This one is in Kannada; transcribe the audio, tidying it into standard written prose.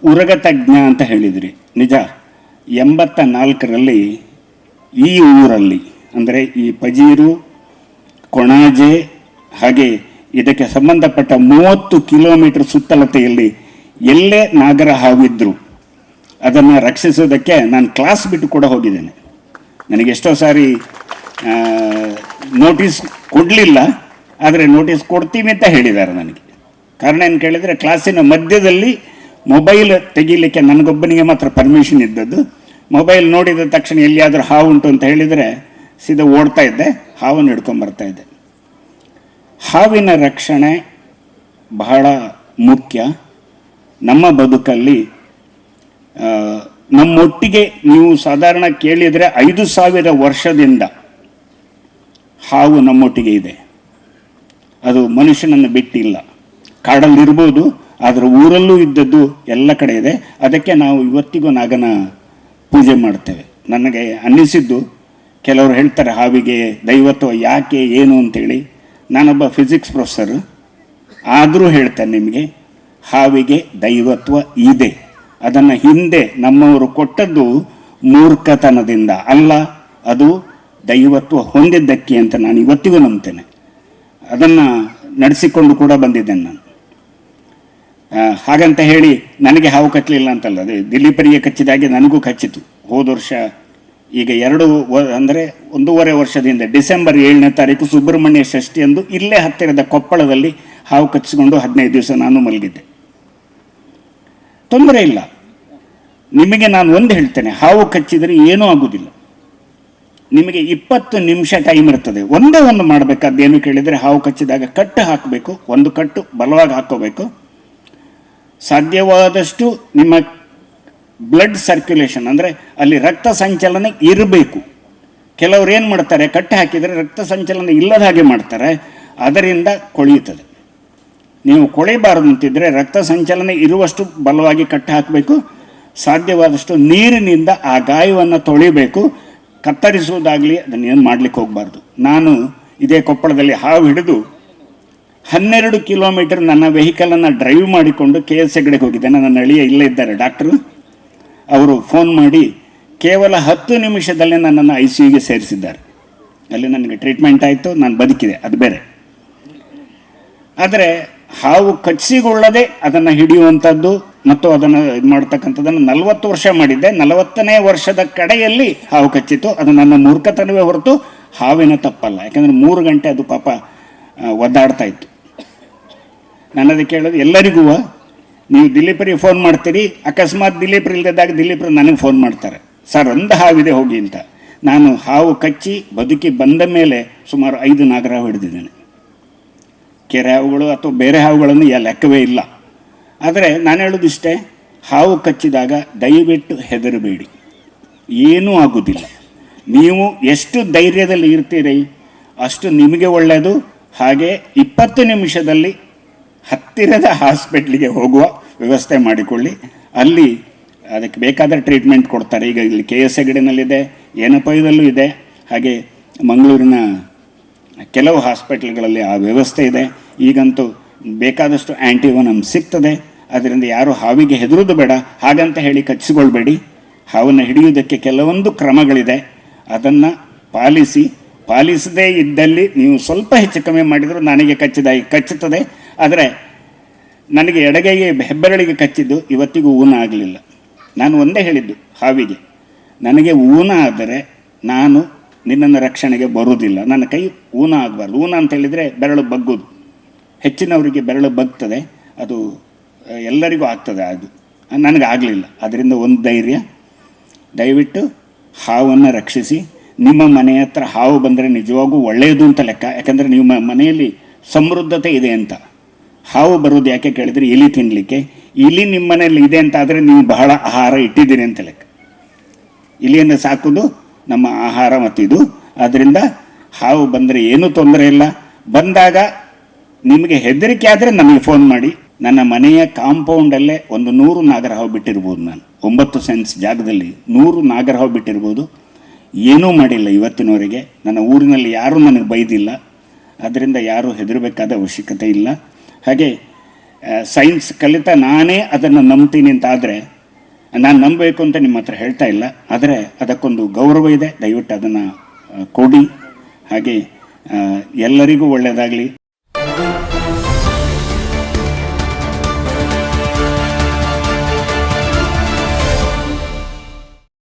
ಉರಗ ತಜ್ಞ ಅಂತ ಹೇಳಿದ್ರಿ. ನಿಜ, 84ರಲ್ಲಿ ಈ ಊರಲ್ಲಿ ಅಂದರೆ ಈ ಪಜೀರು, ಕೊಣಾಜೆ ಹಾಗೆ ಇದಕ್ಕೆ ಸಂಬಂಧಪಟ್ಟ 30 ಕಿಲೋಮೀಟರ್ ಸುತ್ತಳತೆಯಲ್ಲಿ ಎಲ್ಲೇ ನಾಗರ ಹಾವಿದ್ರು ಅದನ್ನು ರಕ್ಷಿಸೋದಕ್ಕೆ ನಾನು ಕ್ಲಾಸ್ ಬಿಟ್ಟು ಕೂಡ ಹೋಗಿದ್ದೇನೆ. ನನಗೆ ಎಷ್ಟೋ ಸಾರಿ ನೋಟಿಸ್ ಕೊಡಲಿಲ್ಲ, ಆದರೆ ನೋಟಿಸ್ ಕೊಡ್ತೀವಿ ಅಂತ ಹೇಳಿದ್ದಾರೆ ನನಗೆ. ಕಾರಣ ಏನು ಕೇಳಿದರೆ, ಕ್ಲಾಸಿನ ಮಧ್ಯದಲ್ಲಿ ಮೊಬೈಲ್ ತೆಗೀಲಿಕ್ಕೆ ನನಗೊಬ್ಬನಿಗೆ ಮಾತ್ರ ಪರ್ಮಿಷನ್ ಇದ್ದದ್ದು. ಮೊಬೈಲ್ ನೋಡಿದ ತಕ್ಷಣ ಎಲ್ಲಿಯಾದರೂ ಹಾವು ಉಂಟು ಅಂತ ಹೇಳಿದರೆ ಸೀದಾ ಓಡ್ತಾ ಇದ್ದೆ, ಹಾವನ್ನು ಹಿಡ್ಕೊಂಬರ್ತಾ ಇದ್ದೆ. ಹಾವಿನ ರಕ್ಷಣೆ ಬಹಳ ಮುಖ್ಯ ನಮ್ಮ ಬದುಕಲ್ಲಿ. ನಮ್ಮೊಟ್ಟಿಗೆ ನೀವು ಸಾಧಾರಣ ಕೇಳಿದರೆ 5000 ವರ್ಷದಿಂದ ಹಾವು ನಮ್ಮೊಟ್ಟಿಗೆ ಇದೆ. ಅದು ಮನುಷ್ಯನನ್ನು ಬಿಟ್ಟಿಲ್ಲ. ಕಾಡಲ್ಲಿರ್ಬೋದು, ಆದರೆ ಊರಲ್ಲೂ ಇದ್ದದ್ದು ಎಲ್ಲ ಕಡೆ ಇದೆ. ಅದಕ್ಕೆ ನಾವು ಇವತ್ತಿಗೂ ನಾಗನ ಪೂಜೆ ಮಾಡ್ತೇವೆ. ನನಗೆ ಅನ್ನಿಸಿದ್ದು, ಕೆಲವರು ಹೇಳ್ತಾರೆ ಹಾವಿಗೆ ದೈವತ್ವ ಯಾಕೆ ಏನು ಅಂತೇಳಿ. ನಾನೊಬ್ಬ ಫಿಸಿಕ್ಸ್ ಪ್ರೊಫೆಸರ್, ಆದರೂ ಹೇಳ್ತೇನೆ ನಿಮಗೆ, ಹಾವಿಗೆ ದೈವತ್ವ ಇದೆ. ಅದನ್ನು ಹಿಂದೆ ನಮ್ಮವರು ಕೊಟ್ಟದ್ದು ಮೂರ್ಖತನದಿಂದ ಅಲ್ಲ, ಅದು ದೈವತ್ವ ಹೊಂದಿದ್ದಕ್ಕೆ ಅಂತ ನಾನು ಇವತ್ತಿಗೂ ನಂಬ್ತೇನೆ. ಅದನ್ನು ನಡೆಸಿಕೊಂಡು ಕೂಡ ಬಂದಿದ್ದೇನೆ ನಾನು. ಹಾಗಂತ ಹೇಳಿ ನನಗೆ ಹಾವು ಕಚ್ಚಲಿಲ್ಲ ಅಂತಲ್ಲ, ಅದೇ ದಿಲೀಪರಿಗೆ ಕಚ್ಚಿದಾಗೆ ನನಗೂ ಕಚ್ಚಿತು. ಹೋದ ವರ್ಷ, ಈಗ 1.5 ವರ್ಷದಿಂದ ಡಿಸೆಂಬರ್ 7ನೇ ತಾರೀಕು ಸುಬ್ರಹ್ಮಣ್ಯ ಷಷ್ಠಿ ಎಂದು ಇಲ್ಲೇ ಹತ್ತಿರದ ಕೊಪ್ಪಳದಲ್ಲಿ ಹಾವು ಕಚ್ಚಿಕೊಂಡು 15 ದಿವಸ ನಾನು ಮಲಗಿದ್ದೆ. ತೊಂದರೆ ಇಲ್ಲ. ನಿಮಗೆ ನಾನು ಒಂದು ಹೇಳ್ತೇನೆ, ಹಾವು ಕಚ್ಚಿದರೆ ಏನೂ ಆಗುವುದಿಲ್ಲ. ನಿಮಗೆ 20 ನಿಮಿಷ ಟೈಮ್ ಇರ್ತದೆ. ಒಂದೇ ಒಂದು ಮಾಡಬೇಕಾದ್ದೇನು ಕೇಳಿದರೆ, ಹಾವು ಕಚ್ಚಿದಾಗ ಕಟ್ಟು ಹಾಕಬೇಕು. ಒಂದು ಕಟ್ಟು ಬಲವಾಗಿ ಹಾಕೋಬೇಕು. ಸಾಧ್ಯವಾದಷ್ಟು ನಿಮ್ಮ ಬ್ಲಡ್ ಸರ್ಕ್ಯುಲೇಷನ್ ಅಂದರೆ ಅಲ್ಲಿ ರಕ್ತ ಸಂಚಲನ ಇರಬೇಕು. ಕೆಲವರು ಏನು ಮಾಡ್ತಾರೆ, ಕಟ್ಟು ಹಾಕಿದರೆ ರಕ್ತ ಸಂಚಲನ ಇಲ್ಲದ ಹಾಗೆ ಮಾಡ್ತಾರೆ, ಅದರಿಂದ ಕೊಳೆಯುತ್ತದೆ. ನೀವು ಕೊಳೆಯಬಾರದು ಅಂತಿದ್ದರೆ ರಕ್ತ ಸಂಚಲನ ಇರುವಷ್ಟು ಬಲವಾಗಿ ಕಟ್ಟು ಹಾಕಬೇಕು. ಸಾಧ್ಯವಾದಷ್ಟು ನೀರಿನಿಂದ ಆ ಗಾಯವನ್ನು ತೊಳಿಬೇಕು. ಕತ್ತರಿಸುವುದಾಗಲಿ ಅದನ್ನೇನು ಮಾಡಲಿಕ್ಕೆ ಹೋಗಬಾರ್ದು. ನಾನು ಇದೇ ಕೊಪ್ಪಳದಲ್ಲಿ ಹಾವು ಹಿಡಿದು 12 ಕಿಲೋಮೀಟರ್ ನನ್ನ ವೆಹಿಕಲನ್ನು ಡ್ರೈವ್ ಮಾಡಿಕೊಂಡು KS ಹೆಗಡೆಗೆ ಹೋಗಿದ್ದೆ. ನನ್ನ ಅಳಿಯ ಇಲ್ಲೇ ಇದ್ದಾರೆ, ಡಾಕ್ಟ್ರು. ಅವರು ಫೋನ್ ಮಾಡಿ ಕೇವಲ 10 ನಿಮಿಷದಲ್ಲೇ ನನ್ನನ್ನು ICUಗೆ ಸೇರಿಸಿದ್ದಾರೆ. ಅಲ್ಲಿ ನನಗೆ ಟ್ರೀಟ್ಮೆಂಟ್ ಆಯಿತು, ನಾನು ಬದುಕಿದೆ, ಅದು ಬೇರೆ. ಆದರೆ ಹಾವು ಕಚ್ಚಿಗೊಳ್ಳದೆ ಅದನ್ನು ಹಿಡಿಯುವಂಥದ್ದು ಮತ್ತು ಅದನ್ನು ಇದು ಮಾಡ್ತಕ್ಕಂಥದ್ದನ್ನು 40 ವರ್ಷ ಮಾಡಿದ್ದೆ. 40ನೇ ವರ್ಷದ ಕಡೆಯಲ್ಲಿ ಹಾವು ಕಚ್ಚಿತು. ಅದು ನನ್ನ ಮೂರ್ಖತನವೇ ಹೊರತು ಹಾವಿನ ತಪ್ಪಲ್ಲ. ಯಾಕಂದರೆ 3 ಗಂಟೆ ಅದು ಪಾಪ ಒದ್ದಾಡ್ತಾ ಇತ್ತು. ನನ್ನದು ಕೇಳೋದು ಎಲ್ಲರಿಗೂ, ನೀವು ದಿಲೀಪರಿಗೆ ಫೋನ್ ಮಾಡ್ತೀರಿ, ಅಕಸ್ಮಾತ್ ದಿಲೀಪರು ಇಲ್ಲದಾಗ ದಿಲೀಪರು ನನಗೆ ಫೋನ್ ಮಾಡ್ತಾರೆ, ಸರ್ ಒಂದು ಹಾವಿದೆ ಹೋಗಿ ಅಂತ. ನಾನು ಹಾವು ಕಚ್ಚಿ ಬದುಕಿ ಬಂದ ಮೇಲೆ ಸುಮಾರು 5 ನಾಗರ ಹಾವು ಹಿಡಿದಿದ್ದೇನೆ. ಕೆರೆ ಹಾವುಗಳು ಅಥವಾ ಬೇರೆ ಹಾವುಗಳನ್ನು ಲೆಕ್ಕವೇ ಇಲ್ಲ. ಆದರೆ ನಾನು ಹೇಳೋದಿಷ್ಟೇ, ಹಾವು ಕಚ್ಚಿದಾಗ ದಯವಿಟ್ಟು ಹೆದರಬೇಡಿ, ಏನೂ ಆಗೋದಿಲ್ಲ. ನೀವು ಎಷ್ಟು ಧೈರ್ಯದಲ್ಲಿ ಇರ್ತೀರಿ ಅಷ್ಟು ನಿಮಗೆ ಒಳ್ಳೆಯದು. ಹಾಗೆ 20 ನಿಮಿಷದಲ್ಲಿ ಹತ್ತಿರದ ಹಾಸ್ಪಿಟ್ಲಿಗೆ ಹೋಗುವ ವ್ಯವಸ್ಥೆ ಮಾಡಿಕೊಳ್ಳಿ. ಅಲ್ಲಿ ಅದಕ್ಕೆ ಬೇಕಾದ ಟ್ರೀಟ್ಮೆಂಟ್ ಕೊಡ್ತಾರೆ. ಈಗ ಇಲ್ಲಿ KS ಹೆಗಡೆನಲ್ಲಿದೆ, ಏನಪಯದಲ್ಲೂ ಇದೆ, ಹಾಗೆ ಮಂಗಳೂರಿನ ಕೆಲವು ಹಾಸ್ಪಿಟ್ಲ್ಗಳಲ್ಲಿ ಆ ವ್ಯವಸ್ಥೆ ಇದೆ. ಈಗಂತೂ ಬೇಕಾದಷ್ಟು ಆ್ಯಂಟಿವನಮ್ ಸಿಗ್ತದೆ. ಅದರಿಂದ ಯಾರು ಹಾವಿಗೆ ಹೆದರೋದು ಬೇಡ. ಹಾಗಂತ ಹೇಳಿ ಕಚ್ಚಿಕೊಳ್ಬೇಡಿ. ಹಾವನ್ನು ಹಿಡಿಯುವುದಕ್ಕೆ ಕೆಲವೊಂದು ಕ್ರಮಗಳಿದೆ, ಅದನ್ನು ಪಾಲಿಸದೇ ಇದ್ದಲ್ಲಿ ನೀವು ಸ್ವಲ್ಪ ಹೆಚ್ಚು ಕಮ್ಮಿ ಮಾಡಿದರೂ ನನಗೆ ಕಚ್ಚುತ್ತದೆ. ಆದರೆ ನನಗೆ ಎಡಗೈಗೆ ಹೆಬ್ಬೆರಳಿಗೆ ಕಚ್ಚಿದ್ದು ಇವತ್ತಿಗೂ ಊನ ಆಗಲಿಲ್ಲ. ನಾನು ಒಂದೇ ಹೇಳಿದ್ದು ಹಾವಿಗೆ, ನನಗೆ ಊನ ಆದರೆ ನಾನು ನಿನ್ನನ್ನು ರಕ್ಷಣೆಗೆ ಬರುವುದಿಲ್ಲ. ನನ್ನ ಕೈ ಊನ ಆಗಬಾರ್ದು. ಊನ ಅಂತ ಹೇಳಿದರೆ ಬೆರಳು ಬಗ್ಗೋದು. ಹೆಚ್ಚಿನವರಿಗೆ ಬೆರಳು ಬಗ್ತದೆ, ಅದು ಎಲ್ಲರಿಗೂ ಆಗ್ತದೆ. ಅದು ನನಗೆ ಆಗಲಿಲ್ಲ. ಅದರಿಂದ ಒಂದು ಧೈರ್ಯ, ದಯವಿಟ್ಟು ಹಾವನ್ನು ರಕ್ಷಿಸಿ. ನಿಮ್ಮ ಮನೆ ಹತ್ರ ಹಾವು ಬಂದರೆ ನಿಜವಾಗೂ ಒಳ್ಳೆಯದು ಅಂತ ಲೆಕ್ಕ. ಯಾಕಂದರೆ ನಿಮ್ಮ ಮನೆಯಲ್ಲಿ ಸಮೃದ್ಧತೆ ಇದೆ ಅಂತ. ಹಾವು ಬರೋದು ಯಾಕೆ ಕೇಳಿದರೆ, ಇಲಿ ತಿನ್ನಲಿಕ್ಕೆ. ಇಲಿ ನಿಮ್ಮ ಮನೆಯಲ್ಲಿ ಇದೆ ಅಂತ ಆದರೆ ನೀವು ಬಹಳ ಆಹಾರ ಇಟ್ಟಿದ್ದೀರಿ ಅಂತ ಲೆಕ್ಕ. ಇಲಿಯನ್ನು ಸಾಕೋದು ನಮ್ಮ ಆಹಾರ ಮತ್ತಿದು. ಆದ್ದರಿಂದ ಹಾವು ಬಂದರೆ ಏನೂ ತೊಂದರೆ ಇಲ್ಲ. ಬಂದಾಗ ನಿಮಗೆ ಹೆದರಿಕೆ ಆದರೆ ನನಗೆ ಫೋನ್ ಮಾಡಿ. ನನ್ನ ಮನೆಯ ಕಾಂಪೌಂಡಲ್ಲೇ ಒಂದು 100 ನಾಗರ ಹಾವು ಬಿಟ್ಟಿರ್ಬೋದು. ನಾನು 9 ಸೆನ್ಸ್ ಜಾಗದಲ್ಲಿ 100 ನಾಗರ ಹಾವು ಬಿಟ್ಟಿರ್ಬೋದು. ಏನೂ ಮಾಡಿಲ್ಲ ಇವತ್ತಿನವರೆಗೆ. ನನ್ನ ಊರಿನಲ್ಲಿ ಯಾರೂ ನನಗೆ ಬೈದಿಲ್ಲ. ಅದರಿಂದ ಯಾರೂ ಹೆದರಬೇಕಾದ ಅವಶ್ಯಕತೆ ಇಲ್ಲ. ಹಾಗೆ ಸೈನ್ಸ್ ಕಲಿತ ನಾನೇ ಅದನ್ನು ನಂಬ್ತೀನಿ ಅಂತಾದರೆ, ನಾನು ನಂಬಬೇಕು ಅಂತ ನಿಮ್ಮ ಹತ್ರ ಹೇಳ್ತಾ ಇಲ್ಲ, ಆದರೆ ಅದಕ್ಕೊಂದು ಗೌರವ ಇದೆ. ದಯವಿಟ್ಟು ಅದನ್ನು ಕೊಡಿ. ಹಾಗೆ ಎಲ್ಲರಿಗೂ ಒಳ್ಳೆಯದಾಗಲಿ.